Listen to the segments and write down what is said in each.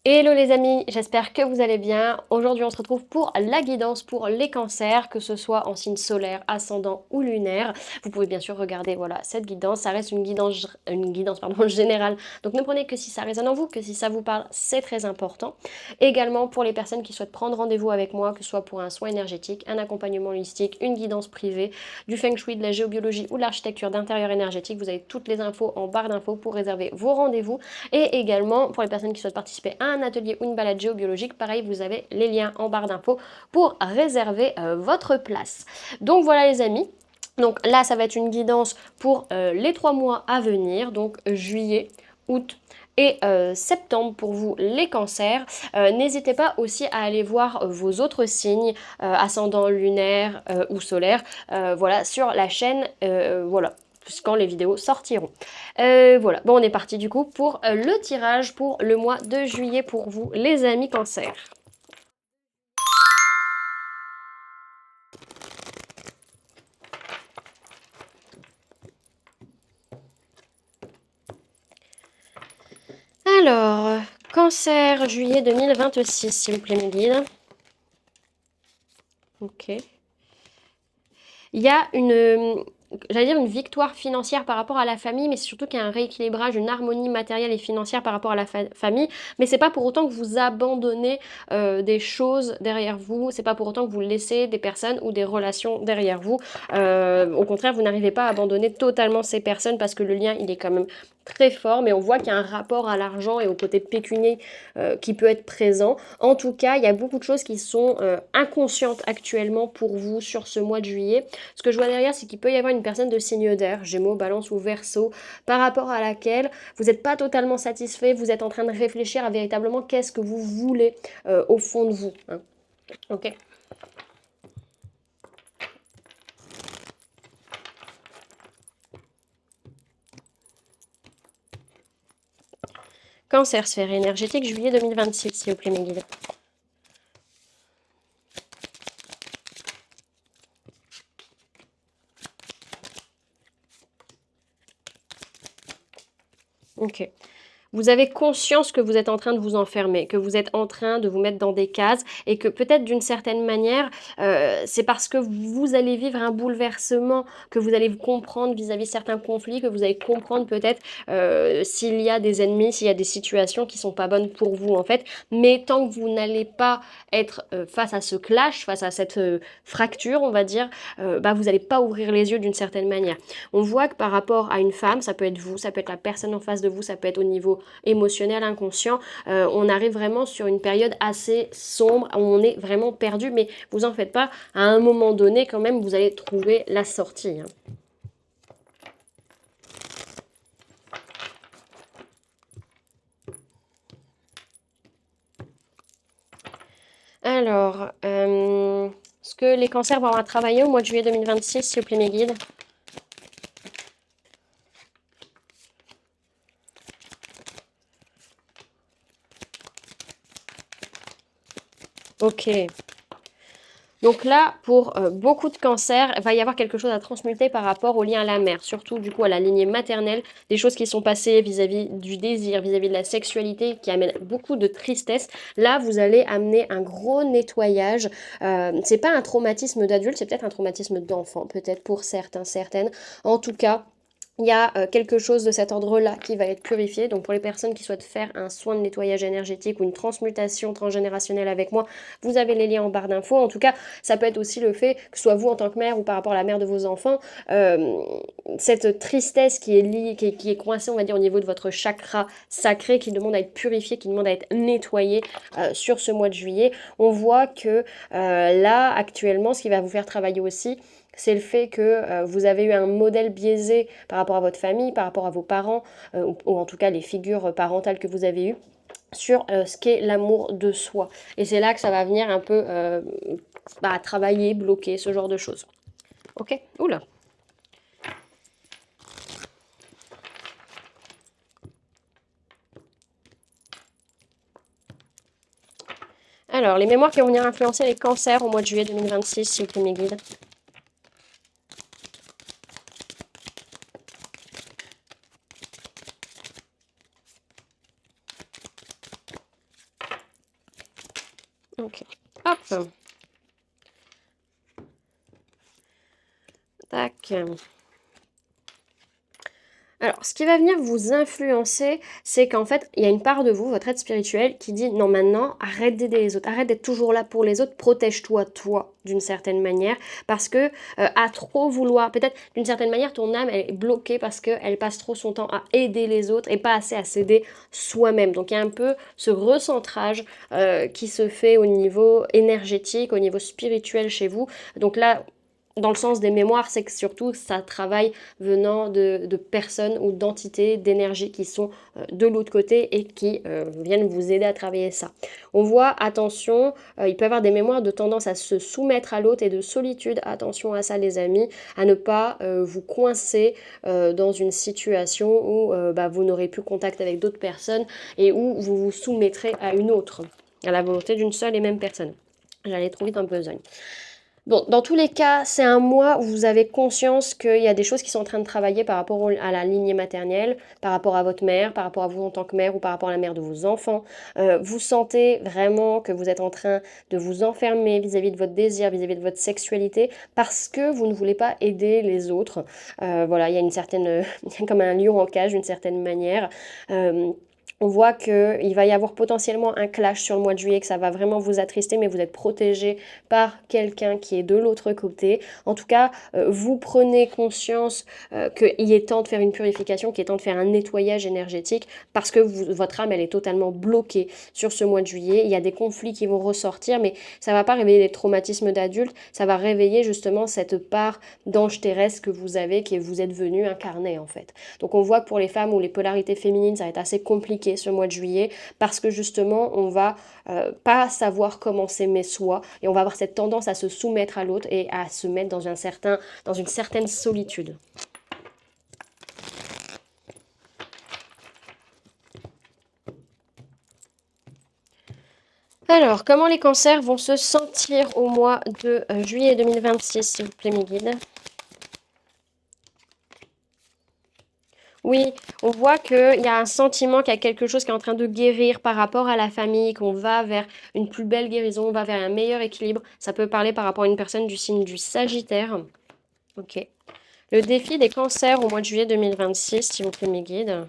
Hello les amis, j'espère que vous allez bien. Aujourd'hui on se retrouve pour la guidance pour les cancers, que ce soit en signe solaire, ascendant ou lunaire. Vous pouvez bien sûr regarder voilà, cette guidance, ça reste une guidance pardon, générale, donc ne prenez que si ça résonne en vous, que si ça vous parle, c'est très important. Également pour les personnes qui souhaitent prendre rendez-vous avec moi, que ce soit pour un soin énergétique, un accompagnement holistique, une guidance privée, du feng shui, de la géobiologie ou de l'architecture d'intérieur énergétique, vous avez toutes les infos en barre d'infos pour réserver vos rendez-vous. Et également pour les personnes qui souhaitent participer à un atelier ou une balade géobiologique, pareil, vous avez les liens en barre d'infos pour réserver votre place. Donc voilà les amis. Donc là, ça va être une guidance pour les 3 mois à venir, donc juillet, août et septembre pour vous les cancers. N'hésitez pas aussi à aller voir vos autres signes, ascendant lunaire ou solaire, voilà, sur la chaîne, voilà, quand les vidéos sortiront. Voilà, bon on est parti du coup pour le tirage pour le mois de juillet pour vous les amis cancer. Alors, cancer juillet 2026 s'il vous plaît mes guides. Ok. Il y a j'allais dire une victoire financière par rapport à la famille, mais c'est surtout qu'il y a un rééquilibrage, une harmonie matérielle et financière par rapport à la famille. Mais c'est pas pour autant que vous abandonnez des choses derrière vous, c'est pas pour autant que vous laissez des personnes ou des relations derrière vous. Au contraire, vous n'arrivez pas à abandonner totalement ces personnes parce que le lien, il est quand même très fort, mais on voit qu'il y a un rapport à l'argent et au côté pécunier qui peut être présent. En tout cas, il y a beaucoup de choses qui sont inconscientes actuellement pour vous sur ce mois de juillet. Ce que je vois derrière, c'est qu'il peut y avoir une personne de signe d'air, Gémeaux, Balance ou Verseau, par rapport à laquelle vous n'êtes pas totalement satisfait, vous êtes en train de réfléchir à véritablement qu'est-ce que vous voulez au fond de vous. Hein. Ok. Cancer, sphère énergétique, juillet 2026, s'il vous plaît, mes guides. Ok. Vous avez conscience que vous êtes en train de vous enfermer, que vous êtes en train de vous mettre dans des cases et que peut-être d'une certaine manière, c'est parce que vous allez vivre un bouleversement, que vous allez vous comprendre vis-à-vis de certains conflits, que vous allez comprendre peut-être s'il y a des ennemis, s'il y a des situations qui sont pas bonnes pour vous en fait. Mais tant que vous n'allez pas être face à ce clash, face à cette fracture, on va dire, bah, vous n'allez pas ouvrir les yeux d'une certaine manière. On voit que par rapport à une femme, ça peut être vous, ça peut être la personne en face de vous, ça peut être au niveau émotionnel, inconscient, on arrive vraiment sur une période assez sombre, où on est vraiment perdu, mais vous en faites pas, à un moment donné quand même vous allez trouver la sortie. Hein. Alors, est-ce que les cancers vont avoir à travailler au mois de juillet 2026, s'il vous plaît mes guides? Ok. Donc là, pour beaucoup de cancers, il va y avoir quelque chose à transmuter par rapport au lien à la mère, surtout du coup à la lignée maternelle, des choses qui sont passées vis-à-vis du désir, vis-à-vis de la sexualité, qui amènent beaucoup de tristesse. Là, vous allez amener un gros nettoyage. C'est pas un traumatisme d'adulte, c'est peut-être un traumatisme d'enfant, peut-être pour certains, certaines. En tout cas, il y a quelque chose de cet ordre-là qui va être purifié. Donc pour les personnes qui souhaitent faire un soin de nettoyage énergétique ou une transmutation transgénérationnelle avec moi, vous avez les liens en barre d'infos. En tout cas, ça peut être aussi le fait que ce soit vous en tant que mère ou par rapport à la mère de vos enfants, cette tristesse qui est liée, qui est coincée, on va dire, au niveau de votre chakra sacré, qui demande à être purifié, qui demande à être nettoyé sur ce mois de juillet. On voit que là, actuellement, ce qui va vous faire travailler aussi, c'est le fait que vous avez eu un modèle biaisé par rapport à votre famille, par rapport à vos parents, ou en tout cas les figures parentales que vous avez eues, sur ce qu'est l'amour de soi. Et c'est là que ça va venir un peu bah, travailler, bloquer, ce genre de choses. Ok. Oula. Alors, les mémoires qui vont venir influencer les cancers au mois de juillet 2026, s'il vous plaît, mes guides. Tac. Alors, ce qui va venir vous influencer, c'est qu'en fait, il y a une part de vous, votre être spirituel, qui dit non, maintenant, arrête d'aider les autres, arrête d'être toujours là pour les autres, protège-toi, toi, d'une certaine manière, parce que à trop vouloir, peut-être d'une certaine manière, ton âme elle est bloquée parce qu'elle passe trop son temps à aider les autres et pas assez à s'aider soi-même. Donc, il y a un peu ce recentrage qui se fait au niveau énergétique, au niveau spirituel chez vous. Donc là, dans le sens des mémoires, c'est que surtout ça travaille venant de personnes ou d'entités, d'énergie qui sont de l'autre côté et qui viennent vous aider à travailler ça. On voit, attention, il peut y avoir des mémoires de tendance à se soumettre à l'autre et de solitude. Attention à ça les amis, à ne pas vous coincer dans une situation où vous n'aurez plus contact avec d'autres personnes et où vous vous soumettrez à une autre, à la volonté d'une seule et même personne. J'allais trop vite en besogne. Bon, dans tous les cas, c'est un mois où vous avez conscience qu'il y a des choses qui sont en train de travailler par rapport à la lignée maternelle, par rapport à votre mère, par rapport à vous en tant que mère ou par rapport à la mère de vos enfants. Vous sentez vraiment que vous êtes en train de vous enfermer vis-à-vis de votre désir, vis-à-vis de votre sexualité, parce que vous ne voulez pas aider les autres. Voilà, il y a une certaine, comme un lion en cage d'une certaine manière. On voit qu'il va y avoir potentiellement un clash sur le mois de juillet, que ça va vraiment vous attrister, mais vous êtes protégé par quelqu'un qui est de l'autre côté. En tout cas, vous prenez conscience qu'il est temps de faire une purification, qu'il est temps de faire un nettoyage énergétique, parce que votre âme, elle est totalement bloquée sur ce mois de juillet. Il y a des conflits qui vont ressortir, mais ça ne va pas réveiller des traumatismes d'adultes, ça va réveiller justement cette part d'ange terrestre que vous avez, que vous êtes venu incarner en fait. Donc on voit que pour les femmes où les polarités féminines, ça va être assez compliqué ce mois de juillet parce que justement on va pas savoir comment s'aimer soi et on va avoir cette tendance à se soumettre à l'autre et à se mettre dans une certaine solitude. Alors, comment les cancers vont se sentir au mois de juillet 2026, s'il vous plaît, mes guides? Oui, on voit qu'il y a un sentiment, qu'il y a quelque chose qui est en train de guérir par rapport à la famille, qu'on va vers une plus belle guérison, on va vers un meilleur équilibre. Ça peut parler par rapport à une personne du signe du Sagittaire. Ok. Le défi des cancers au mois de juillet 2026, s'il vous plaît, mes guides.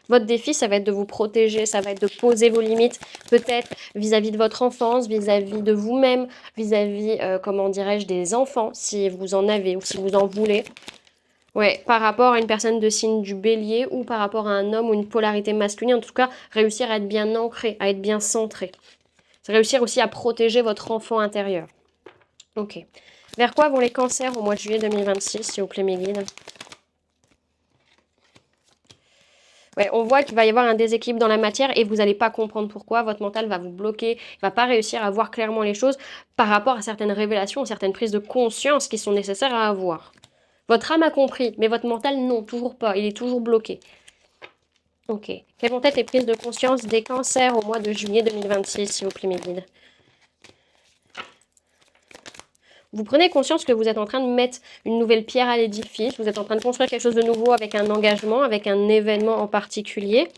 Votre défi, ça va être de vous protéger, ça va être de poser vos limites, peut-être vis-à-vis de votre enfance, vis-à-vis de vous-même, vis-à-vis, comment dirais-je, des enfants, si vous en avez ou si vous en voulez. Ouais, par rapport à une personne de signe du bélier ou par rapport à un homme ou une polarité masculine, en tout cas, réussir à être bien ancré, à être bien centré. C'est réussir aussi à protéger votre enfant intérieur. Ok. Vers quoi vont les cancers au mois de juillet 2026, s'il vous plaît, mes guides? Ouais, on voit qu'il va y avoir un déséquilibre dans la matière et vous n'allez pas comprendre pourquoi. Votre mental va vous bloquer, il va pas réussir à voir clairement les choses par rapport à certaines révélations, certaines prises de conscience qui sont nécessaires à avoir. Votre âme a compris, mais votre mental, non, toujours pas. Il est toujours bloqué. Ok. Quelles vont être les prises de conscience des cancers au mois de juillet 2026, s'il vous plaît, mes guides? Vous prenez conscience que vous êtes en train de mettre une nouvelle pierre à l'édifice, vous êtes en train de construire quelque chose de nouveau avec un engagement, avec un événement en particulier.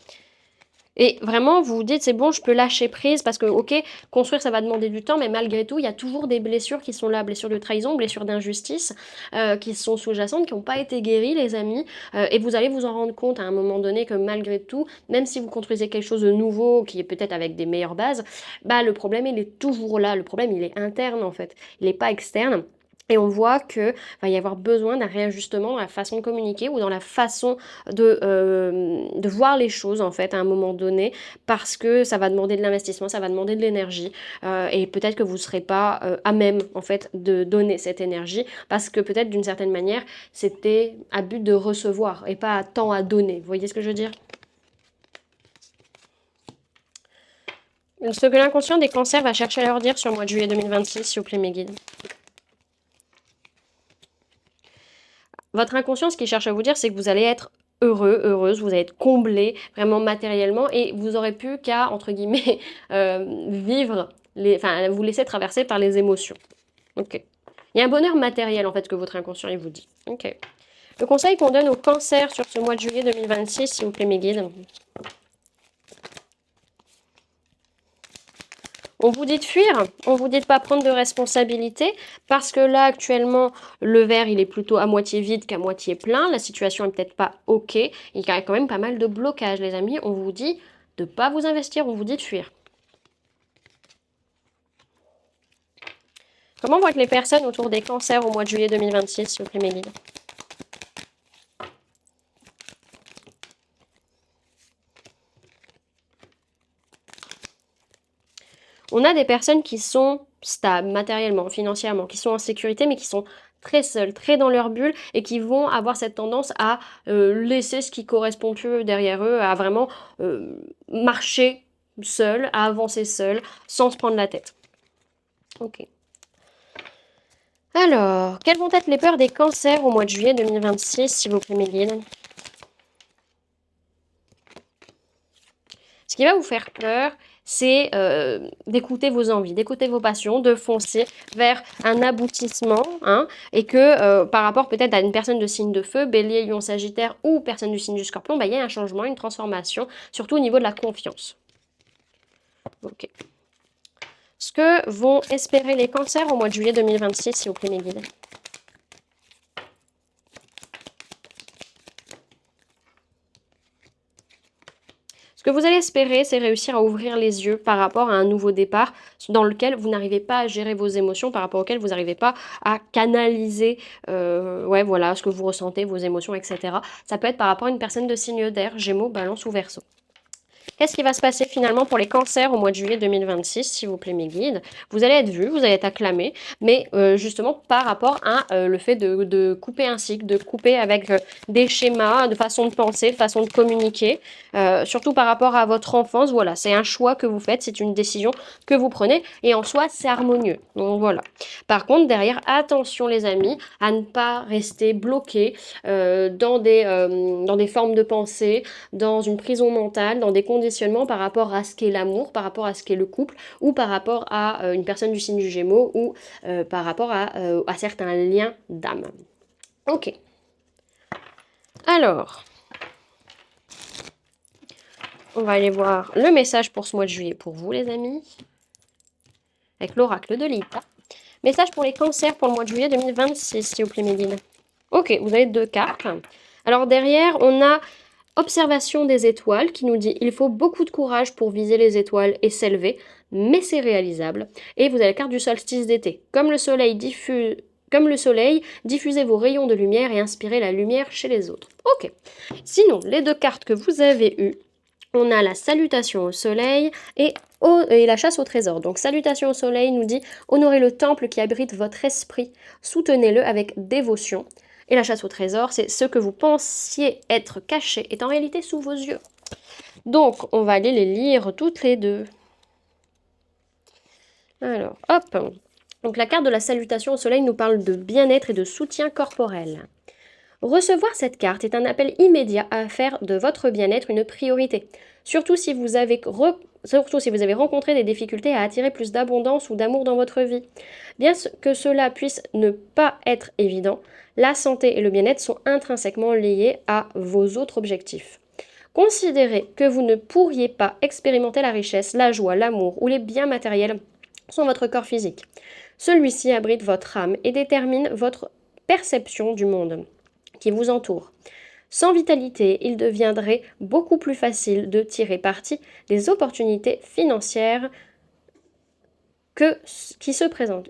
Et vraiment, vous vous dites, c'est bon, je peux lâcher prise parce que, ok, construire, ça va demander du temps, mais malgré tout, il y a toujours des blessures qui sont là, blessures de trahison, blessures d'injustice, qui sont sous-jacentes, qui n'ont pas été guéries, les amis. Et vous allez vous en rendre compte à un moment donné que malgré tout, même si vous construisez quelque chose de nouveau, qui est peut-être avec des meilleures bases, bah, le problème, il est toujours là. Le problème, il est interne, en fait. Il n'est pas externe. Et on voit qu'il va y avoir besoin d'un réajustement dans la façon de communiquer ou dans la façon de voir les choses en fait à un moment donné parce que ça va demander de l'investissement, ça va demander de l'énergie et peut-être que vous ne serez pas à même en fait de donner cette énergie parce que peut-être d'une certaine manière c'était à but de recevoir et pas tant à donner. Vous voyez ce que je veux dire? Ce que l'inconscient des cancers va chercher à leur dire sur le mois de juillet 2026, s'il vous plaît mes guides. Votre inconscient, ce qu'il cherche à vous dire, c'est que vous allez être heureux, heureuse, vous allez être comblé vraiment matériellement et vous aurez plus qu'à, entre guillemets, vivre, vous laisser traverser par les émotions. Ok. Il y a un bonheur matériel en fait que votre inconscient il vous dit. Ok. Le conseil qu'on donne au cancer sur ce mois de juillet 2026, s'il vous plaît mes guides. On vous dit de fuir, on vous dit de pas prendre de responsabilité, parce que là, actuellement, le verre, il est plutôt à moitié vide qu'à moitié plein. La situation est peut-être pas OK. Il y a quand même pas mal de blocages, les amis. On vous dit de pas vous investir, on vous dit de fuir. Comment vont être les personnes autour des cancers au mois de juillet 2026, s'il vous plaît, mes guides? On a des personnes qui sont stables matériellement, financièrement, qui sont en sécurité, mais qui sont très seules, très dans leur bulle, et qui vont avoir cette tendance à laisser ce qui correspond plus derrière eux, à vraiment marcher seul, à avancer seul, sans se prendre la tête. Ok. Alors, quelles vont être les peurs des cancers au mois de juillet 2026, s'il vous plaît, mes guides? Ce qui va vous faire peur, c'est d'écouter vos envies, d'écouter vos passions, de foncer vers un aboutissement, hein, et que par rapport peut-être à une personne de signe de feu, Bélier, Lion, Sagittaire ou personne du signe du Scorpion, bah, il y a un changement, une transformation, surtout au niveau de la confiance. Ok. Ce que vont espérer les cancers au mois de juillet 2026, s'il vous plaît, mes guides? Ce que vous allez espérer, c'est réussir à ouvrir les yeux par rapport à un nouveau départ dans lequel vous n'arrivez pas à gérer vos émotions, par rapport auquel vous n'arrivez pas à canaliser ouais, voilà, ce que vous ressentez, vos émotions, etc. Ça peut être par rapport à une personne de signe d'air, Gémeaux, Balance ou Verseau. Qu'est-ce qui va se passer finalement pour les cancers au mois de juillet 2026, s'il vous plaît, mes guides? Vous allez être vus, vous allez être acclamés, mais justement par rapport à le fait de couper un cycle, de couper avec des schémas, de façon de penser, de façon de communiquer, surtout par rapport à votre enfance. Voilà, c'est un choix que vous faites, c'est une décision que vous prenez, et en soi, c'est harmonieux. Donc voilà. Par contre, derrière, attention les amis, à ne pas rester bloqué dans des formes de pensée, dans une prison mentale, dans des conditionnements par rapport à ce qu'est l'amour, par rapport à ce qu'est le couple, ou par rapport à une personne du signe du Gémeaux, ou par rapport à certains liens d'âme. Ok. Alors, on va aller voir le message pour ce mois de juillet pour vous, les amis, avec l'oracle de Lita. Message pour les cancers pour le mois de juillet 2026, s'il vous plaît, mes guides. Ok, vous avez 2 cartes. Alors derrière, on a observation des étoiles qui nous dit il faut beaucoup de courage pour viser les étoiles et s'élever, mais c'est réalisable. Et vous avez la carte du solstice d'été. Comme le soleil, diffusez vos rayons de lumière et inspirez la lumière chez les autres. Ok. Sinon, les 2 cartes que vous avez eues, on a la salutation au soleil et la chasse au trésor. Donc salutation au soleil nous dit honorez le temple qui abrite votre esprit, soutenez-le avec dévotion. Et la chasse au trésor, c'est ce que vous pensiez être caché est en réalité sous vos yeux. Donc, on va aller les lire toutes les 2. Alors, hop. Donc, la carte de la salutation au soleil nous parle de bien-être et de soutien corporel. Recevoir cette carte est un appel immédiat à faire de votre bien-être une priorité, surtout si vous avez rencontré des difficultés à attirer plus d'abondance ou d'amour dans votre vie. Bien que cela puisse ne pas être évident, la santé et le bien-être sont intrinsèquement liés à vos autres objectifs. Considérez que vous ne pourriez pas expérimenter la richesse, la joie, l'amour ou les biens matériels sans votre corps physique. Celui-ci abrite votre âme et détermine votre perception du monde qui vous entoure. Sans vitalité, il deviendrait beaucoup plus facile de tirer parti des opportunités financières qui se présentent.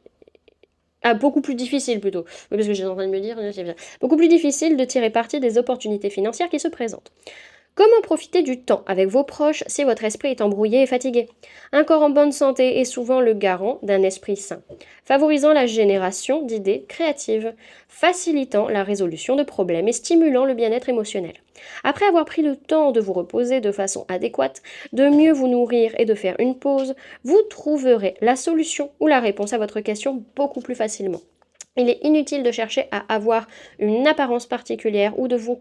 Ah, beaucoup plus difficile plutôt. Oui, parce que j'étais en train de me dire, c'est bien. Beaucoup plus difficile de tirer parti des opportunités financières qui se présentent. Comment profiter du temps avec vos proches si votre esprit est embrouillé et fatigué? Un corps en bonne santé est souvent le garant d'un esprit sain, favorisant la génération d'idées créatives, facilitant la résolution de problèmes et stimulant le bien-être émotionnel. Après avoir pris le temps de vous reposer de façon adéquate, de mieux vous nourrir et de faire une pause, vous trouverez la solution ou la réponse à votre question beaucoup plus facilement. Il est inutile de chercher à avoir une apparence particulière ou de vous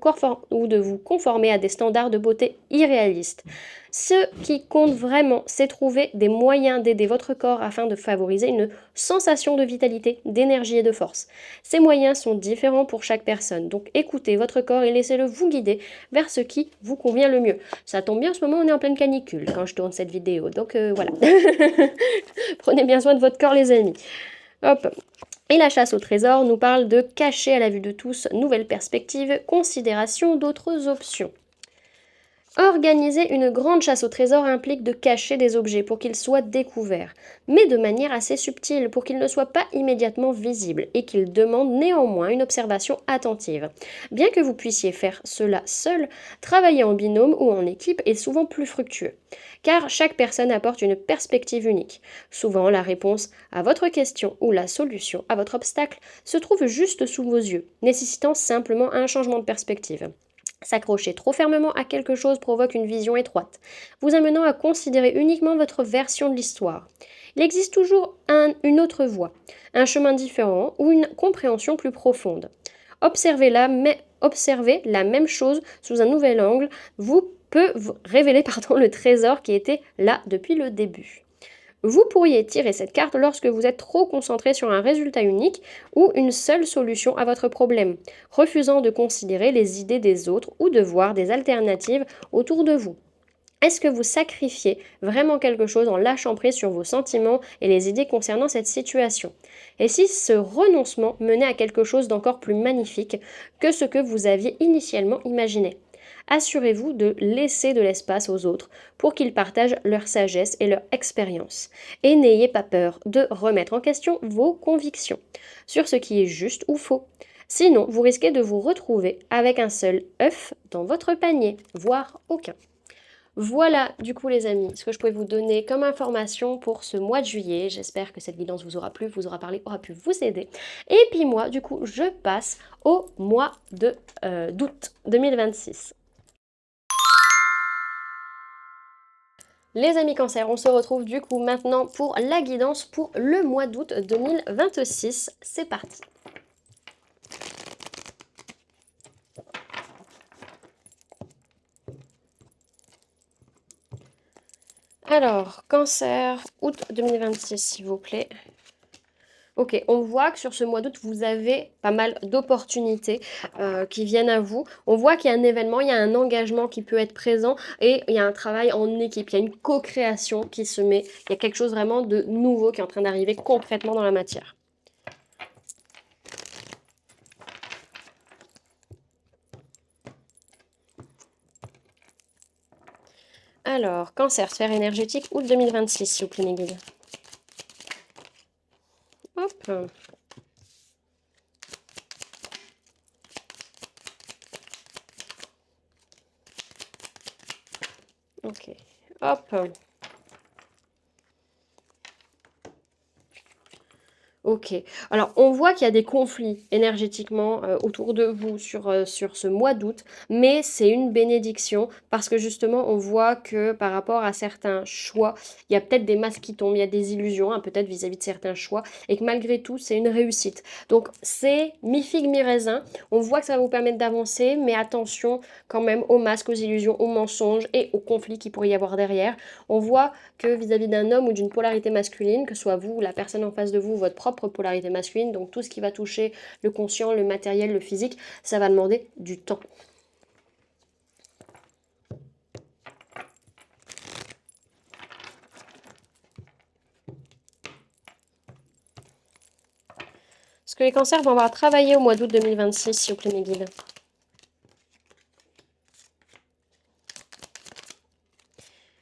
conformer à des standards de beauté irréalistes. Ce qui compte vraiment, c'est trouver des moyens d'aider votre corps afin de favoriser une sensation de vitalité, d'énergie et de force. Ces moyens sont différents pour chaque personne, donc écoutez votre corps et laissez-le vous guider vers ce qui vous convient le mieux. Ça tombe bien, en ce moment on est en pleine canicule quand je tourne cette vidéo, donc voilà. Prenez bien soin de votre corps les amis. Hop. Et la chasse au trésor nous parle de cacher à la vue de tous nouvelles perspectives, considération d'autres options. Organiser une grande chasse au trésor implique de cacher des objets pour qu'ils soient découverts, mais de manière assez subtile pour qu'ils ne soient pas immédiatement visibles et qu'ils demandent néanmoins une observation attentive. Bien que vous puissiez faire cela seul, travailler en binôme ou en équipe est souvent plus fructueux, car chaque personne apporte une perspective unique. Souvent, la réponse à votre question ou la solution à votre obstacle se trouve juste sous vos yeux, nécessitant simplement un changement de perspective. S'accrocher trop fermement à quelque chose provoque une vision étroite, vous amenant à considérer uniquement votre version de l'histoire. Il existe toujours une autre voie, un chemin différent ou une compréhension plus profonde. Observer la même chose sous un nouvel angle peut vous révéler le trésor qui était là depuis le début. Vous pourriez tirer cette carte lorsque vous êtes trop concentré sur un résultat unique ou une seule solution à votre problème, refusant de considérer les idées des autres ou de voir des alternatives autour de vous. Est-ce que vous sacrifiez vraiment quelque chose en lâchant prise sur vos sentiments et les idées concernant cette situation? Et si ce renoncement menait à quelque chose d'encore plus magnifique que ce que vous aviez initialement imaginé? Assurez-vous de laisser de l'espace aux autres pour qu'ils partagent leur sagesse et leur expérience. Et n'ayez pas peur de remettre en question vos convictions sur ce qui est juste ou faux. Sinon, vous risquez de vous retrouver avec un seul œuf dans votre panier, voire aucun. Voilà, du coup, les amis, ce que je pouvais vous donner comme information pour ce mois de juillet. J'espère que cette guidance vous aura plu, vous aura parlé, aura pu vous aider. Et puis moi, du coup, je passe au mois d'août 2026. Les amis Cancer, on se retrouve du coup maintenant pour la guidance pour le mois d'août 2026. C'est parti. Alors, Cancer, août 2026, s'il vous plaît. Ok, on voit que sur ce mois d'août, vous avez pas mal d'opportunités qui viennent à vous. On voit qu'il y a un événement, il y a un engagement qui peut être présent et il y a un travail en équipe, il y a une co-création qui se met, il y a quelque chose vraiment de nouveau qui est en train d'arriver concrètement dans la matière. Alors, Cancer, sphère énergétique, août 2026, s'il vous plaît, mes guides. Hop. Ok, hop. Ok. Alors, on voit qu'il y a des conflits énergétiquement autour de vous sur ce mois d'août, mais c'est une bénédiction parce que justement, on voit que par rapport à certains choix, il y a peut-être des masques qui tombent, il y a des illusions, hein, peut-être vis-à-vis de certains choix, et que malgré tout, c'est une réussite. Donc, c'est mi-figue, mi-raisin. On voit que ça va vous permettre d'avancer, mais attention quand même aux masques, aux illusions, aux mensonges et aux conflits qu'il pourrait y avoir derrière. On voit que vis-à-vis d'un homme ou d'une polarité masculine, que ce soit vous, la personne en face de vous, votre propre polarité masculine, donc tout ce qui va toucher le conscient, le matériel, le physique, ça va demander du temps. Ce que les cancers vont avoir travaillé au mois d'août 2026, s'il vous plaît, mes guides.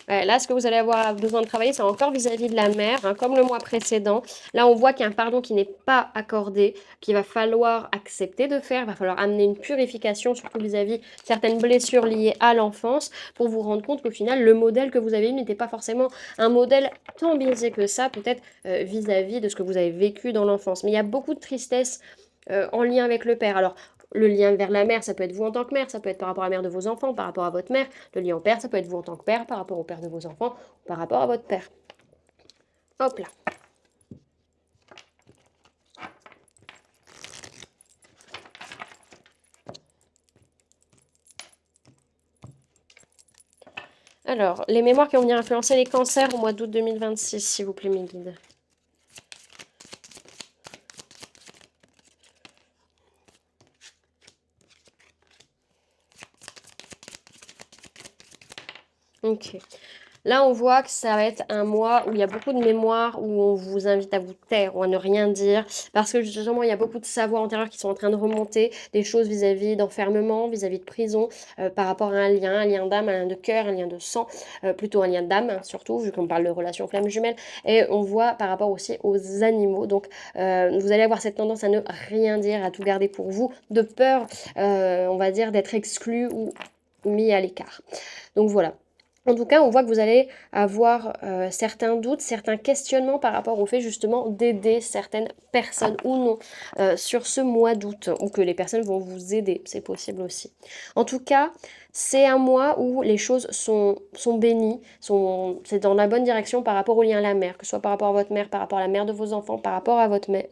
Ouais, là, ce que vous allez avoir besoin de travailler, c'est encore vis-à-vis de la mère, hein, comme le mois précédent. Là, on voit qu'il y a un pardon qui n'est pas accordé, qu'il va falloir accepter de faire. Il va falloir amener une purification, surtout vis-à-vis de certaines blessures liées à l'enfance, pour vous rendre compte qu'au final, le modèle que vous avez eu n'était pas forcément un modèle tant biaisé que ça, peut-être vis-à-vis de ce que vous avez vécu dans l'enfance. Mais il y a beaucoup de tristesse en lien avec le père. Alors, le lien vers la mère, ça peut être vous en tant que mère, ça peut être par rapport à la mère de vos enfants, par rapport à votre mère. Le lien au père, ça peut être vous en tant que père, par rapport au père de vos enfants, par rapport à votre père. Hop là. Alors, les mémoires qui vont venir influencer les cancers au mois d'août 2026, s'il vous plaît, mes guides. Ok. Là, on voit que ça va être un mois où il y a beaucoup de mémoire, où on vous invite à vous taire ou à ne rien dire, parce que justement, il y a beaucoup de savoirs antérieurs qui sont en train de remonter, des choses vis-à-vis d'enfermement, vis-à-vis de prison, par rapport à un lien d'âme, un lien de cœur, un lien de sang, plutôt un lien d'âme, hein, surtout, vu qu'on parle de relation flamme jumelle, et on voit par rapport aussi aux animaux. Donc, vous allez avoir cette tendance à ne rien dire, à tout garder pour vous, de peur, on va dire, d'être exclu ou mis à l'écart. Donc voilà. En tout cas, on voit que vous allez avoir certains doutes, certains questionnements par rapport au fait justement d'aider certaines personnes ou non sur ce mois d'août, ou que les personnes vont vous aider, c'est possible aussi. En tout cas, c'est un mois où les choses sont bénies, c'est dans la bonne direction par rapport au lien à la mère, que ce soit par rapport à votre mère, par rapport à la mère de vos enfants, par rapport à votre mère,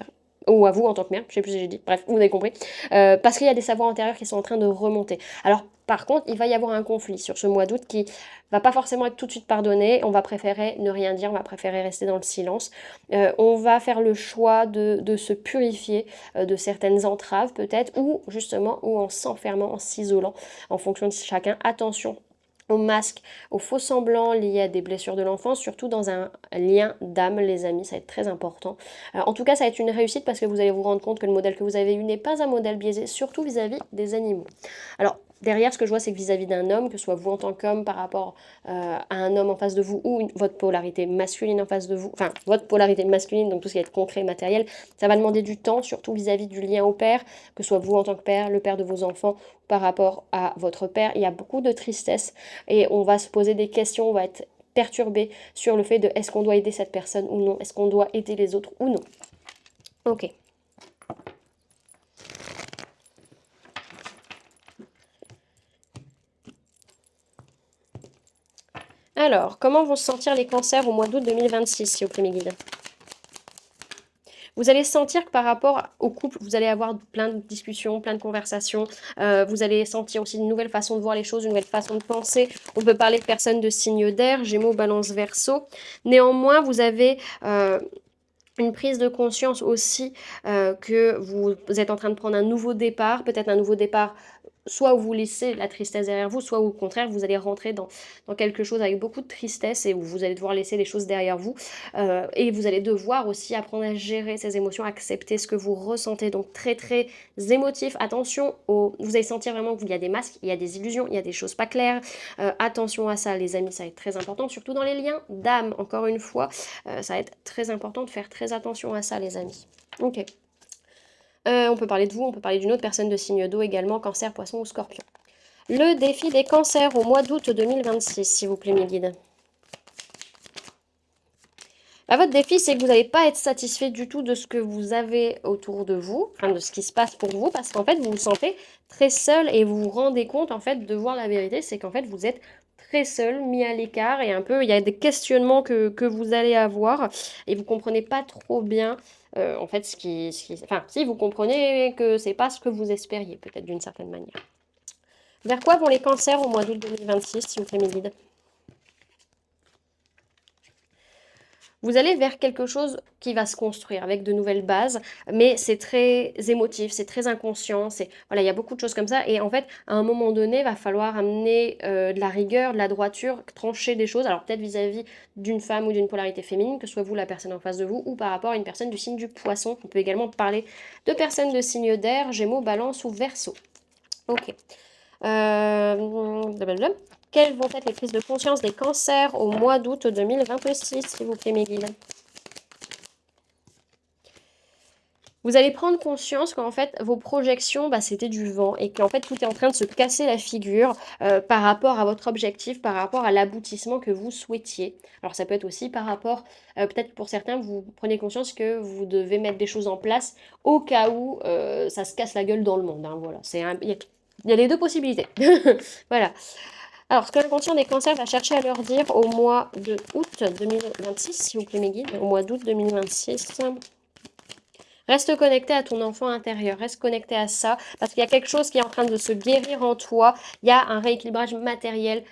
ou à vous en tant que mère, je sais plus si j'ai dit, bref, vous avez compris, parce qu'il y a des savoirs antérieurs qui sont en train de remonter. Alors, par contre, il va y avoir un conflit sur ce mois d'août qui va pas forcément être tout de suite pardonné, on va préférer ne rien dire, on va préférer rester dans le silence. On va faire le choix de se purifier de certaines entraves peut-être, ou justement, ou en s'enfermant, en s'isolant, en fonction de chacun. Attention aux masques, aux faux semblants liés à des blessures de l'enfance, surtout dans un lien d'âme, les amis, ça va être très important. En tout cas, ça va être une réussite parce que vous allez vous rendre compte que le modèle que vous avez eu n'est pas un modèle biaisé, surtout vis-à-vis des animaux. Alors, derrière, ce que je vois, c'est que vis-à-vis d'un homme, que ce soit vous en tant qu'homme par rapport à un homme en face de vous ou votre polarité masculine en face de vous, enfin, votre polarité masculine, donc tout ce qui va être concret, matériel, ça va demander du temps, surtout vis-à-vis du lien au père, que ce soit vous en tant que père, le père de vos enfants, par rapport à votre père. Il y a beaucoup de tristesse et on va se poser des questions, on va être perturbé sur le fait de est-ce qu'on doit aider cette personne ou non, est-ce qu'on doit aider les autres ou non. Ok. Alors, comment vont se sentir les cancers au mois d'août 2026, s'il vous plaît, mes guides? Vous allez sentir que par rapport au couple, vous allez avoir plein de discussions, plein de conversations. Vous allez sentir aussi une nouvelle façon de voir les choses, une nouvelle façon de penser. On peut parler de personnes de signes d'air, Gémeaux, Balance, Verseau. Néanmoins, vous avez une prise de conscience aussi que vous êtes en train de prendre un nouveau départ, peut-être un nouveau départ soit où vous laissez la tristesse derrière vous, soit au contraire, vous allez rentrer dans quelque chose avec beaucoup de tristesse et où vous allez devoir laisser les choses derrière vous. Et vous allez devoir aussi apprendre à gérer ces émotions, accepter ce que vous ressentez. Donc très très émotif. Attention, vous allez sentir vraiment qu'il y a des masques, il y a des illusions, il y a des choses pas claires. Attention à ça, les amis, ça va être très important, surtout dans les liens d'âme. Encore une fois, ça va être très important de faire très attention à ça, les amis. Ok. On peut parler de vous, on peut parler d'une autre personne de signe d'eau également, cancer, poisson ou scorpion. Le défi des cancers au mois d'août 2026, s'il vous plaît, mes guides. Votre défi, c'est que vous n'allez pas être satisfait du tout de ce que vous avez autour de vous, enfin, de ce qui se passe pour vous, parce qu'en fait, vous vous sentez très seul et vous vous rendez compte, en fait, de voir la vérité, c'est qu'en fait, vous êtes très seul, mis à l'écart, et un peu, il y a des questionnements que vous allez avoir, et vous comprenez pas trop bien, en fait, enfin, si vous comprenez que c'est pas ce que vous espériez, peut-être d'une certaine manière. Vers quoi vont les cancers au mois d'août 2026, s'il vous plaît, mes guides? Vous allez vers quelque chose qui va se construire avec de nouvelles bases, mais c'est très émotif, c'est très inconscient, voilà, il y a beaucoup de choses comme ça. Et en fait, à un moment donné, il va falloir amener de la rigueur, de la droiture, trancher des choses. Alors peut-être vis-à-vis d'une femme ou d'une polarité féminine, que ce soit vous la personne en face de vous, ou par rapport à une personne du signe du poisson. On peut également parler de personnes de signe d'air, Gémeaux, Balance ou Verseau. Ok. Blablabla. Quelles vont être les prises de conscience des cancers au mois d'août 2026, s'il vous plaît, mes guides? Vous allez prendre conscience qu'en fait, vos projections, c'était du vent et qu'en fait, tout est en train de se casser la figure par rapport à votre objectif, par rapport à l'aboutissement que vous souhaitiez. Alors, ça peut être aussi par rapport, peut-être pour certains, vous prenez conscience que vous devez mettre des choses en place au cas où ça se casse la gueule dans le monde. Hein, voilà, il y a les deux possibilités. Voilà. Alors, ce que l'inconscient des cancers va chercher à leur dire au mois de août 2026, s'il vous plaît, mes guides, au mois d'août 2026. Reste connecté à ton enfant intérieur, reste connecté à ça, parce qu'il y a quelque chose qui est en train de se guérir en toi, il y a un rééquilibrage matériel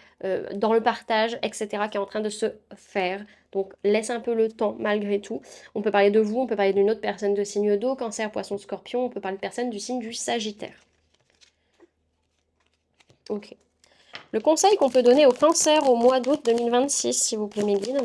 dans le partage, etc., qui est en train de se faire. Donc laisse un peu le temps malgré tout. On peut parler de vous, on peut parler d'une autre personne de signe d'eau, cancer, poisson, scorpion, on peut parler de personnes du signe du sagittaire. Ok. Le conseil qu'on peut donner au cancer au mois d'août 2026, s'il vous plaît, mes guides.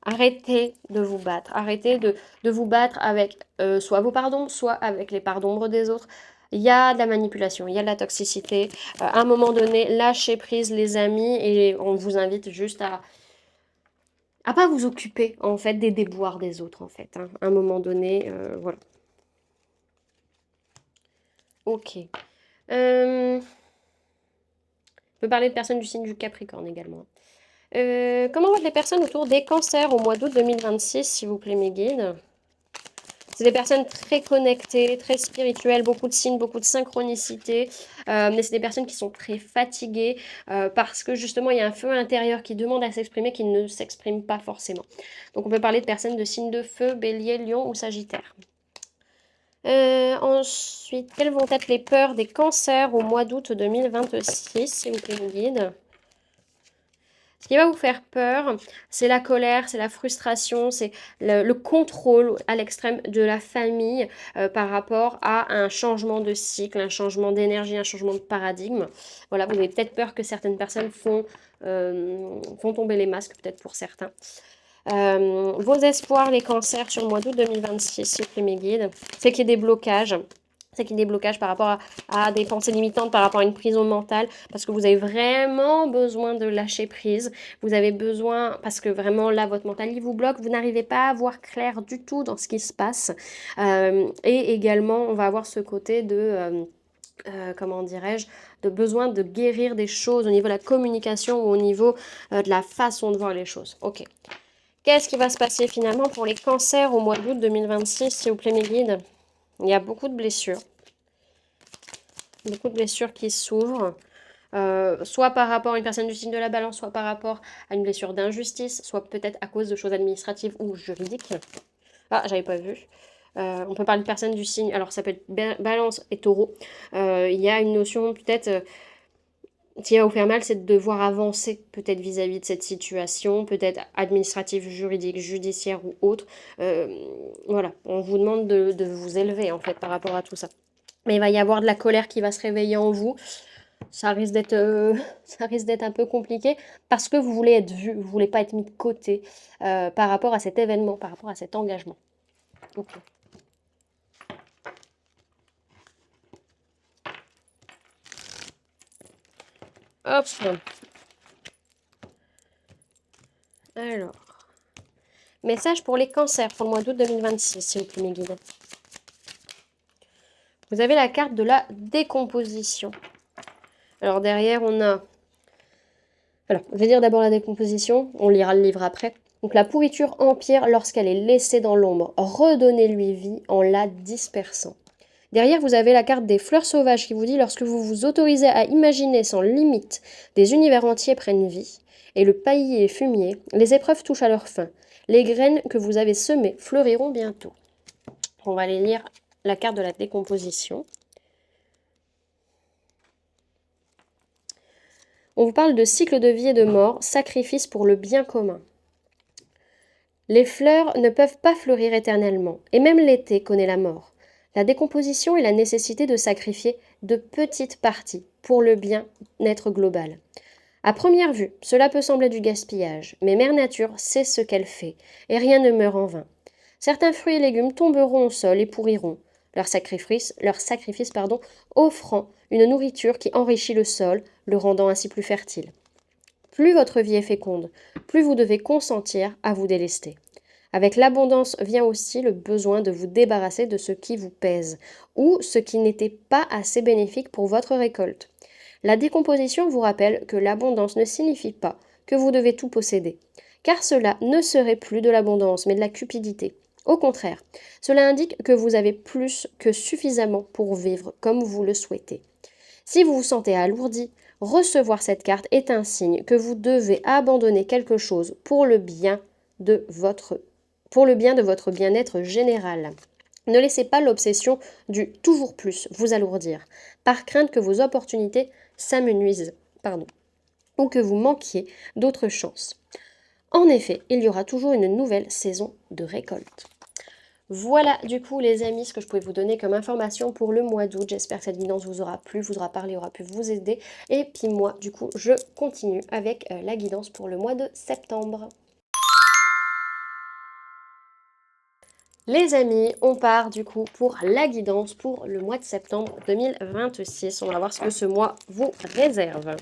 Arrêtez de vous battre. Arrêtez de vous battre avec soit vos pardons, soit avec les parts d'ombre des autres. Il y a de la manipulation, il y a de la toxicité. À un moment donné, lâchez prise les amis et on vous invite juste à pas vous occuper en fait des déboires des autres en fait. Hein. À un moment donné, voilà. Ok. On peut parler de personnes du signe du Capricorne également. Comment vont les personnes autour des cancers au mois d'août 2026, s'il vous plaît, mes guides? C'est des personnes très connectées, très spirituelles, beaucoup de signes, beaucoup de synchronicité. Mais c'est des personnes qui sont très fatiguées parce que justement, il y a un feu intérieur qui demande à s'exprimer, qui ne s'exprime pas forcément. Donc on peut parler de personnes de signes de feu, bélier, lion ou sagittaire. Ensuite, quelles vont être les peurs des cancers au mois d'août 2026, s'il vous plaît, mon guide? Ce qui va vous faire peur, c'est la colère, c'est la frustration, c'est le contrôle à l'extrême de la famille par rapport à un changement de cycle, un changement d'énergie, un changement de paradigme. Voilà, vous avez peut-être peur que certaines personnes font tomber les masques, peut-être pour certains. Vos espoirs, les cancers sur le mois d'août 2026, s'il vous plaît, mes guides, c'est qu'il y ait des blocages. C'est qu'il y ait des blocages par rapport à des pensées limitantes, par rapport à une prison mentale, parce que vous avez vraiment besoin de lâcher prise. Vous avez besoin, parce que vraiment là, votre mental, il vous bloque, vous n'arrivez pas à voir clair du tout dans ce qui se passe. Et également, on va avoir ce côté de... comment dirais-je, de besoin de guérir des choses au niveau de la communication ou au niveau de la façon de voir les choses. Ok. Qu'est-ce qui va se passer finalement pour les cancers au mois d'août 2026, s'il vous plaît, mes guides? Il y a beaucoup de blessures. Beaucoup de blessures qui s'ouvrent. Soit par rapport à une personne du signe de la balance, soit par rapport à une blessure d'injustice, soit peut-être à cause de choses administratives ou juridiques. Ah, j'avais pas vu. On peut parler de personnes du signe, alors ça peut être balance et taureau. Il y a une notion peut-être... ce qui va vous faire mal, c'est de devoir avancer peut-être vis-à-vis de cette situation, peut-être administrative, juridique, judiciaire ou autre. Voilà, on vous demande de vous élever en fait par rapport à tout ça. Mais il va y avoir de la colère qui va se réveiller en vous. Ça risque d'être ça risque d'être un peu compliqué parce que vous voulez être vu, vous voulez pas être mis de côté par rapport à cet événement, par rapport à cet engagement. Ok. Hop. Alors. Message pour les cancers pour le mois d'août 2026, s'il vous plaît, mes guides. Vous avez la carte de la décomposition. Alors derrière, on a... Alors, je vais dire d'abord la décomposition, on lira le livre après. Donc la pourriture empire lorsqu'elle est laissée dans l'ombre. Redonnez-lui vie en la dispersant. Derrière, vous avez la carte des fleurs sauvages qui vous dit lorsque vous vous autorisez à imaginer sans limite, des univers entiers prennent vie. Et le paillis est fumier, les épreuves touchent à leur fin. Les graines que vous avez semées fleuriront bientôt. On va aller lire la carte de la décomposition. On vous parle de cycle de vie et de mort, sacrifice pour le bien commun. Les fleurs ne peuvent pas fleurir éternellement, et même l'été connaît la mort. La décomposition est la nécessité de sacrifier de petites parties pour le bien-être global. À première vue, cela peut sembler du gaspillage, mais Mère Nature sait ce qu'elle fait, et rien ne meurt en vain. Certains fruits et légumes tomberont au sol et pourriront, leur sacrifice offrant une nourriture qui enrichit le sol, le rendant ainsi plus fertile. Plus votre vie est féconde, plus vous devez consentir à vous délester. Avec l'abondance vient aussi le besoin de vous débarrasser de ce qui vous pèse, ou ce qui n'était pas assez bénéfique pour votre récolte. La décomposition vous rappelle que l'abondance ne signifie pas que vous devez tout posséder, car cela ne serait plus de l'abondance, mais de la cupidité. Au contraire, cela indique que vous avez plus que suffisamment pour vivre comme vous le souhaitez. Si vous vous sentez alourdi, recevoir cette carte est un signe que vous devez abandonner quelque chose pour le bien pour le bien de votre bien-être général. Ne laissez pas l'obsession du toujours plus vous alourdir, par crainte que vos opportunités s'amenuisent, ou que vous manquiez d'autres chances. En effet, il y aura toujours une nouvelle saison de récolte. Voilà du coup les amis ce que je pouvais vous donner comme information pour le mois d'août. J'espère que cette guidance vous aura plu, vous aura parlé, aura pu vous aider. Et puis moi du coup je continue avec la guidance pour le mois de septembre. Les amis, on part du coup pour la guidance pour le mois de septembre 2026. On va voir ce que ce mois vous réserve.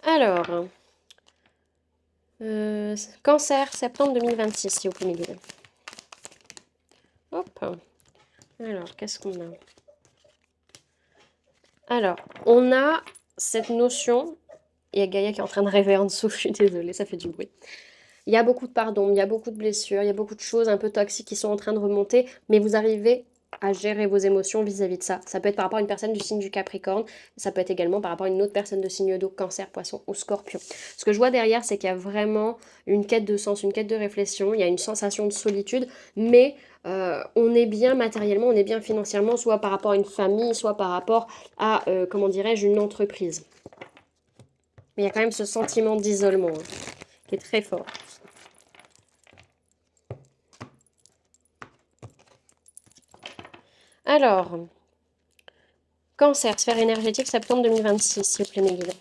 Alors, Cancer, septembre 2026, s'il vous plaît, mes guides. Hop. Alors, qu'est-ce qu'on a? Alors, on a cette notion, il y a Gaïa qui est en train de rêver en dessous, je suis désolée, ça fait du bruit. Il y a beaucoup de pardon, il y a beaucoup de blessures, il y a beaucoup de choses un peu toxiques qui sont en train de remonter, mais vous arrivez à gérer vos émotions vis-à-vis de ça. Ça peut être par rapport à une personne du signe du Capricorne, ça peut être également par rapport à une autre personne de signe d'eau, Cancer, Poisson ou Scorpion. Ce que je vois derrière, c'est qu'il y a vraiment une quête de sens, une quête de réflexion, il y a une sensation de solitude, mais on est bien matériellement, on est bien financièrement, soit par rapport à une famille, soit par rapport à, comment dirais-je, une entreprise. Mais il y a quand même ce sentiment d'isolement qui est très fort. Alors, Cancer, sphère énergétique, septembre 2026, s'il vous plaît, mes guides.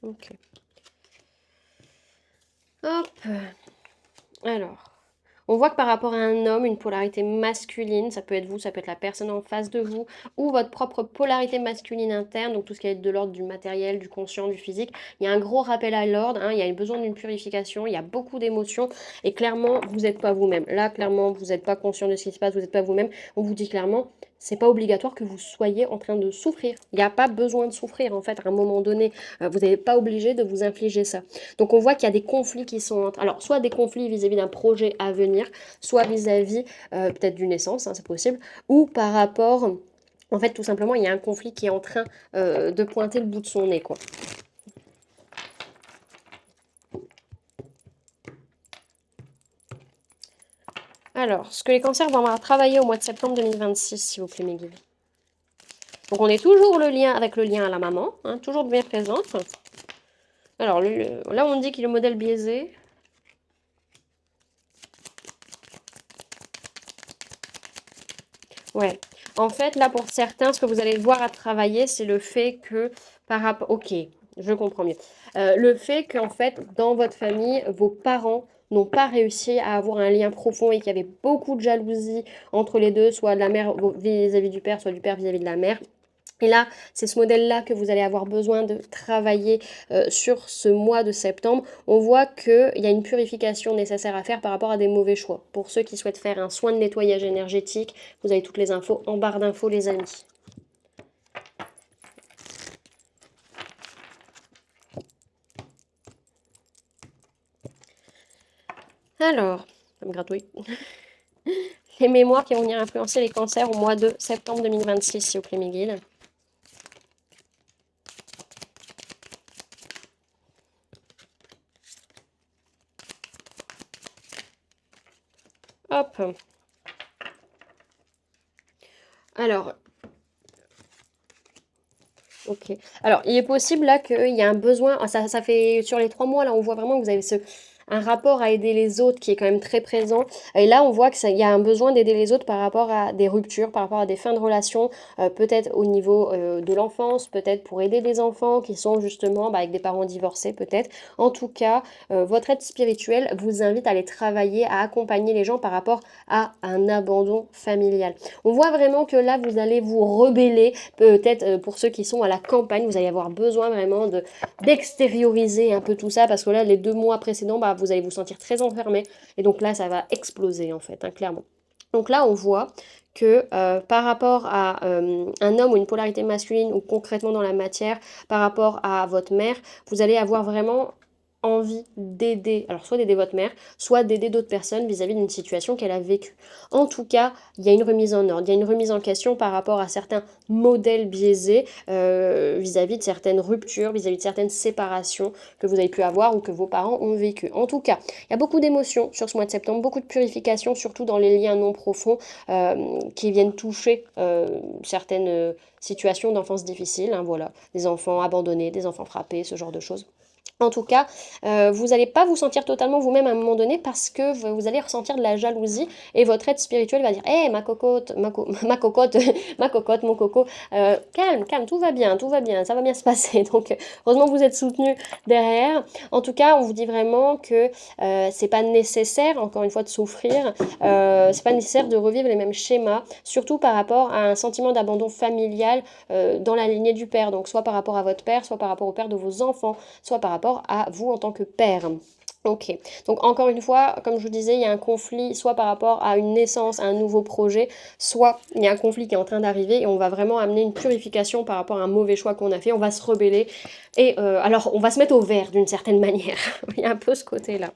Ok. Hop. Alors, on voit que par rapport à un homme, une polarité masculine, ça peut être vous, ça peut être la personne en face de vous, ou votre propre polarité masculine interne, donc tout ce qui est de l'ordre du matériel, du conscient, du physique. Il y a un gros rappel à l'ordre, il y a besoin d'une purification, il y a beaucoup d'émotions, et clairement, vous n'êtes pas vous-même. Là, clairement, vous n'êtes pas conscient de ce qui se passe, vous n'êtes pas vous-même. On vous dit clairement, c'est pas obligatoire que vous soyez en train de souffrir. Il n'y a pas besoin de souffrir, en fait, à un moment donné. Vous n'êtes pas obligé de vous infliger ça. Donc on voit qu'il y a des conflits qui sont entre... Alors, soit des conflits vis-à-vis d'un projet à venir, soit vis-à-vis peut-être d'une naissance, c'est possible, ou par rapport... En fait, tout simplement, il y a un conflit qui est en train de pointer le bout de son nez, quoi. Alors, ce que les cancers vont avoir travaillé au mois de septembre 2026, s'il vous plaît, mes guides. Donc, on est toujours le lien avec le lien à la maman, toujours bien présente. Alors, là, on dit qu'il est le modèle biaisé. Ouais. En fait, là, pour certains, ce que vous allez voir à travailler, c'est le fait que, par rapport... Ok, je comprends mieux. Le fait qu'en fait, dans votre famille, vos parents n'ont pas réussi à avoir un lien profond et qu'il y avait beaucoup de jalousie entre les deux, soit de la mère vis-à-vis du père, soit du père vis-à-vis de la mère. Et là, c'est ce modèle-là que vous allez avoir besoin de travailler sur ce mois de septembre. On voit qu'il y a une purification nécessaire à faire par rapport à des mauvais choix. Pour ceux qui souhaitent faire un soin de nettoyage énergétique, vous avez toutes les infos en barre d'infos, les amis. Alors, ça me gratouille. Les mémoires qui vont venir influencer les cancers au mois de septembre 2026, s'il vous plaît, mes guides. Hop. Alors, ok. Alors, il est possible là qu'il y a un besoin. Ça fait sur les 3 mois, là, on voit vraiment que vous avez un rapport à aider les autres qui est quand même très présent. Et là, on voit qu'il y a un besoin d'aider les autres par rapport à des ruptures, par rapport à des fins de relations, peut-être au niveau de l'enfance, peut-être pour aider des enfants qui sont justement avec des parents divorcés, peut-être. En tout cas, votre aide spirituelle vous invite à aller travailler, à accompagner les gens par rapport à un abandon familial. On voit vraiment que là, vous allez vous rebeller, peut-être pour ceux qui sont à la campagne, vous allez avoir besoin vraiment d'extérioriser un peu tout ça, parce que là, les 2 mois précédents, vous allez vous sentir très enfermé, et donc là, ça va exploser, en fait, clairement. Donc là, on voit que par rapport à un homme ou une polarité masculine, ou concrètement dans la matière, par rapport à votre mère, vous allez avoir vraiment envie d'aider, alors soit d'aider votre mère, soit d'aider d'autres personnes vis-à-vis d'une situation qu'elle a vécue. En tout cas, il y a une remise en ordre, il y a une remise en question par rapport à certains modèles biaisés vis-à-vis de certaines ruptures, vis-à-vis de certaines séparations que vous avez pu avoir ou que vos parents ont vécues. En tout cas, il y a beaucoup d'émotions sur ce mois de septembre, beaucoup de purification, surtout dans les liens non profonds qui viennent toucher certaines situations d'enfance difficiles, hein, voilà, des enfants abandonnés, des enfants frappés, ce genre de choses. En tout cas, vous n'allez pas vous sentir totalement vous-même à un moment donné parce que vous allez ressentir de la jalousie et votre aide spirituelle va dire hé, ma cocotte, ma cocotte, ma cocotte, mon coco, calme, calme, tout va bien, ça va bien se passer. Donc, heureusement que vous êtes soutenu derrière. En tout cas, on vous dit vraiment que c'est pas nécessaire, encore une fois, de souffrir. C'est pas nécessaire de revivre les mêmes schémas, surtout par rapport à un sentiment d'abandon familial dans la lignée du père. Donc, soit par rapport à votre père, soit par rapport au père de vos enfants, soit par rapport à vous en tant que père. Ok, donc encore une fois, comme je vous disais, il y a un conflit soit par rapport à une naissance, à un nouveau projet, soit il y a un conflit qui est en train d'arriver et on va vraiment amener une purification par rapport à un mauvais choix qu'on a fait, on va se rebeller et alors on va se mettre au vert d'une certaine manière. Il y a un peu ce côté-là.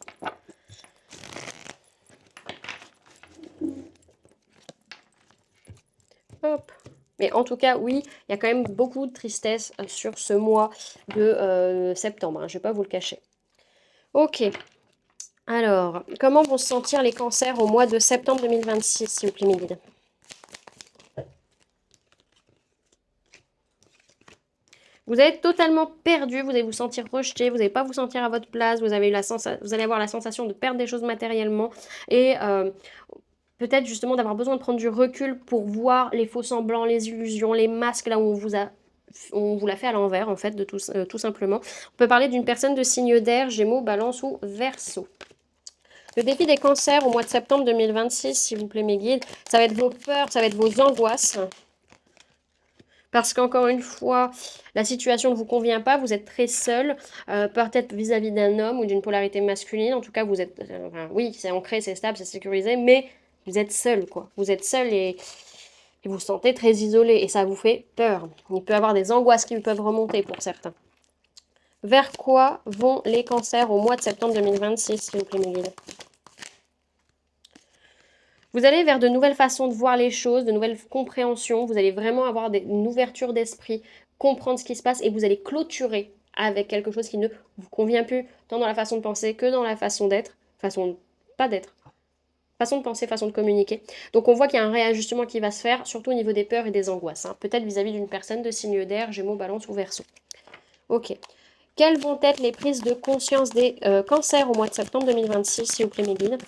Hop. Mais en tout cas, oui, il y a quand même beaucoup de tristesse sur ce mois de septembre, hein, je ne vais pas vous le cacher. Ok, alors, comment vont se sentir les cancers au mois de septembre 2026, s'il vous plaît, mes guides? Vous allez être totalement perdu, vous allez vous sentir rejeté, vous n'allez pas vous sentir à votre place, vous allez avoir la sensation de perdre des choses matériellement et peut-être justement d'avoir besoin de prendre du recul pour voir les faux semblants, les illusions, les masques là où on vous l'a fait à l'envers en fait, de tout simplement. On peut parler d'une personne de signe d'air, Gémeaux, Balance ou Verseau. Le défi des cancers au mois de septembre 2026, s'il vous plaît mes guides, ça va être vos peurs, ça va être vos angoisses. Parce qu'encore une fois, la situation ne vous convient pas, vous êtes très seul, peut-être vis-à-vis d'un homme ou d'une polarité masculine. En tout cas, vous êtes, enfin, oui, c'est ancré, c'est stable, c'est sécurisé, mais vous êtes seul, quoi. Vous êtes seul et vous vous sentez très isolé et ça vous fait peur. Il peut y avoir des angoisses qui peuvent remonter pour certains. Vers quoi vont les cancers au mois de septembre 2026, s'il vous plaît, mes guides? Vous allez vers de nouvelles façons de voir les choses, de nouvelles compréhensions. Vous allez vraiment avoir une ouverture d'esprit, comprendre ce qui se passe et vous allez clôturer avec quelque chose qui ne vous convient plus, tant dans la façon de penser que dans la façon d'être, pas d'être, façon de penser, façon de communiquer. Donc on voit qu'il y a un réajustement qui va se faire, surtout au niveau des peurs et des angoisses. Hein. Peut-être vis-à-vis d'une personne de signe d'air, Gémeaux, Balance ou Verseau. Ok. Quelles vont être les prises de conscience des cancers au mois de septembre 2026, s'il vous plaît, mes guides?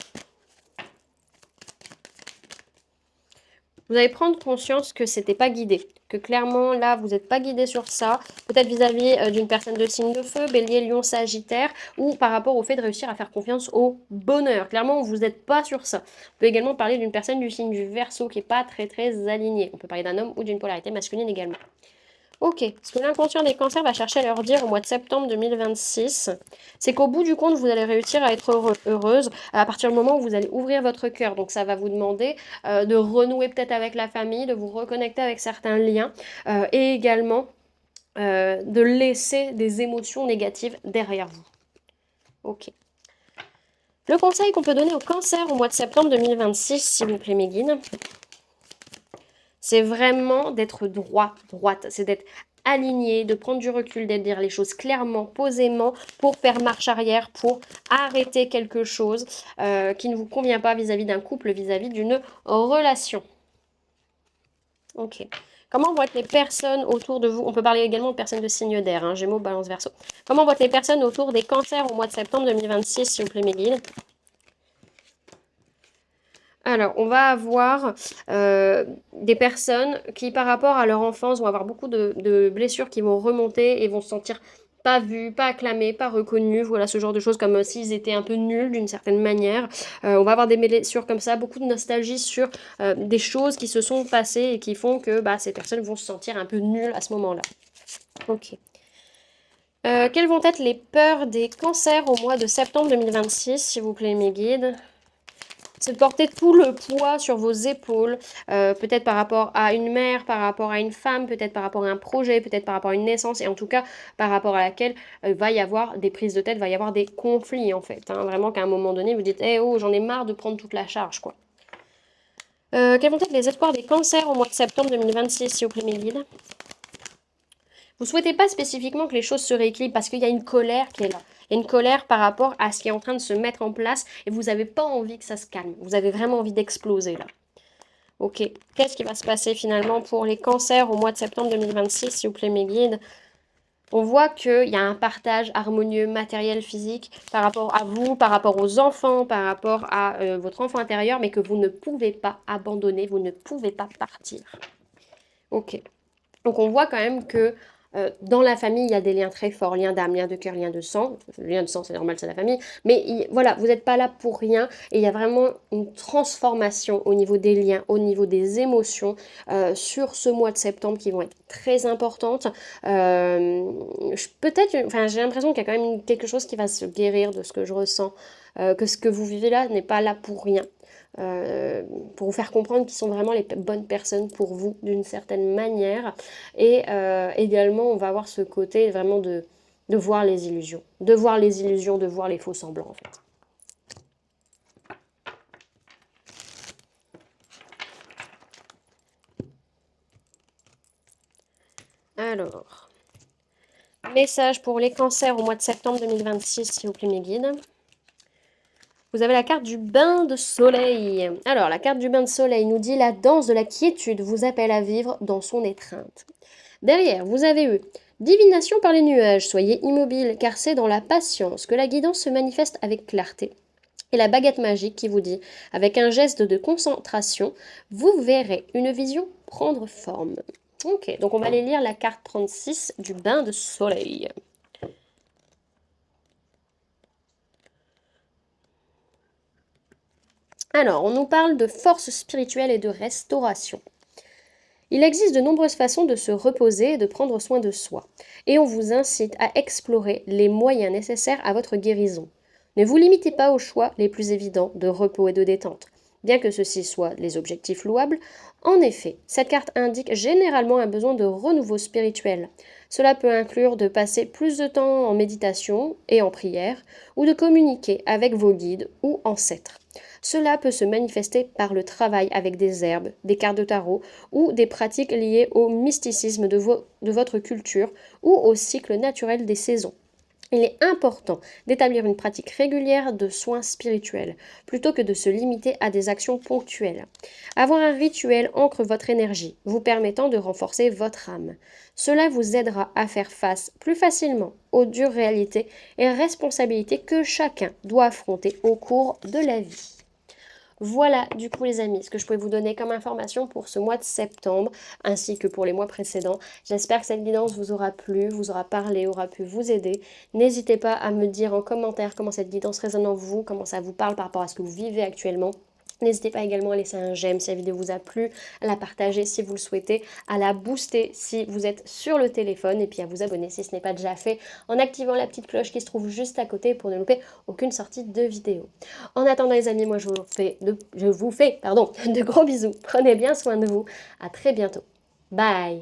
Vous allez prendre conscience que c'était pas guidé, que clairement là vous n'êtes pas guidé sur ça, peut-être vis-à-vis d'une personne de signe de feu, Bélier, Lion, Sagittaire, ou par rapport au fait de réussir à faire confiance au bonheur. Clairement vous n'êtes pas sur ça. On peut également parler d'une personne du signe du Verseau qui n'est pas très alignée. On peut parler d'un homme ou d'une polarité masculine également. Ok, ce que l'inconscient des cancers va chercher à leur dire au mois de septembre 2026, c'est qu'au bout du compte, vous allez réussir à être heureuse à partir du moment où vous allez ouvrir votre cœur. Donc ça va vous demander de renouer peut-être avec la famille, de vous reconnecter avec certains liens et également de laisser des émotions négatives derrière vous. Ok. Le conseil qu'on peut donner au cancer au mois de septembre 2026, s'il vous plaît mes guides, c'est vraiment d'être droite, c'est d'être aligné, de prendre du recul, d'être dire les choses clairement, posément, pour faire marche arrière, pour arrêter quelque chose qui ne vous convient pas vis-à-vis d'un couple, vis-à-vis d'une relation. Ok. Comment vont être les personnes autour de vous? On peut parler également de personnes de signe d'air, hein, Gémeaux, Balance, Verseau. Comment vont être les personnes autour des cancers au mois de septembre 2026, s'il vous plaît, mes guides? Alors, on va avoir des personnes qui, par rapport à leur enfance, vont avoir beaucoup de blessures qui vont remonter et vont se sentir pas vues, pas acclamées, pas reconnues. Voilà, ce genre de choses, comme s'ils étaient un peu nuls d'une certaine manière. On va avoir des blessures comme ça, beaucoup de nostalgie sur des choses qui se sont passées et qui font que ces personnes vont se sentir un peu nulles à ce moment-là. Ok. Quelles vont être les peurs des cancers au mois de septembre 2026, s'il vous plaît, mes guides? c'est de porter tout le poids sur vos épaules, peut-être par rapport à une mère, par rapport à une femme, peut-être par rapport à un projet, peut-être par rapport à une naissance, et en tout cas par rapport à laquelle va y avoir des prises de tête, va y avoir des conflits en fait. Hein. Vraiment qu'à un moment donné, vous dites, eh oh, j'en ai marre de prendre toute la charge, quoi. Quels vont être les espoirs des cancers au mois de septembre 2026, s'il vous plaît, mes guides? Vous ne souhaitez pas spécifiquement que les choses se rééquilibrent parce qu'il y a une colère qui est là. Il y a une colère par rapport à ce qui est en train de se mettre en place et vous n'avez pas envie que ça se calme. Vous avez vraiment envie d'exploser là. Ok, qu'est-ce qui va se passer finalement pour les cancers au mois de septembre 2026, s'il vous plaît, mes guides? On voit qu'il y a un partage harmonieux matériel, physique par rapport à vous, par rapport aux enfants, par rapport à votre enfant intérieur, mais que vous ne pouvez pas abandonner, vous ne pouvez pas partir. Ok. Donc on voit quand même que dans la famille, il y a des liens très forts, liens d'âme, liens de cœur, liens de sang. Le lien de sang, c'est normal, c'est la famille. Mais voilà, vous n'êtes pas là pour rien. Et il y a vraiment une transformation au niveau des liens, au niveau des émotions sur ce mois de septembre qui vont être très importantes. Peut-être, enfin, j'ai l'impression qu'il y a quand même quelque chose qui va se guérir de ce que je ressens. Que ce que vous vivez là n'est pas là pour rien. Euh, pour vous faire comprendre qu'ils sont vraiment les bonnes personnes pour vous d'une certaine manière. Et également, on va avoir ce côté vraiment de voir les illusions. De voir les illusions, de voir les faux semblants en fait. Alors, message pour les cancers au mois de septembre 2026, s'il vous plaît, mes guides. Vous avez la carte du bain de soleil. Alors, la carte du bain de soleil nous dit la danse de la quiétude vous appelle à vivre dans son étreinte. Derrière, vous avez eu divination par les nuages, soyez immobile, car c'est dans la patience que la guidance se manifeste avec clarté. Et la baguette magique qui vous dit, avec un geste de concentration, vous verrez une vision prendre forme. Ok, donc on va aller lire la carte 36 du bain de soleil. Alors, on nous parle de force spirituelle et de restauration. Il existe de nombreuses façons de se reposer et de prendre soin de soi, et on vous incite à explorer les moyens nécessaires à votre guérison. Ne vous limitez pas aux choix les plus évidents de repos et de détente, bien que ceux-ci soient les objectifs louables. En effet, cette carte indique généralement un besoin de renouveau spirituel. Cela peut inclure de passer plus de temps en méditation et en prière, ou de communiquer avec vos guides ou ancêtres. Cela peut se manifester par le travail avec des herbes, des cartes de tarot ou des pratiques liées au mysticisme de votre culture ou au cycle naturel des saisons. Il est important d'établir une pratique régulière de soins spirituels, plutôt que de se limiter à des actions ponctuelles. Avoir un rituel ancre votre énergie, vous permettant de renforcer votre âme. Cela vous aidera à faire face plus facilement aux dures réalités et responsabilités que chacun doit affronter au cours de la vie. Voilà, du coup, les amis, ce que je pouvais vous donner comme information pour ce mois de septembre, ainsi que pour les mois précédents. J'espère que cette guidance vous aura plu, vous aura parlé, aura pu vous aider. N'hésitez pas à me dire en commentaire comment cette guidance résonne en vous, comment ça vous parle par rapport à ce que vous vivez actuellement. N'hésitez pas également à laisser un j'aime si la vidéo vous a plu, à la partager si vous le souhaitez, à la booster si vous êtes sur le téléphone et puis à vous abonner si ce n'est pas déjà fait en activant la petite cloche qui se trouve juste à côté pour ne louper aucune sortie de vidéo. En attendant les amis, moi je vous fais de gros bisous. Prenez bien soin de vous. À très bientôt. Bye.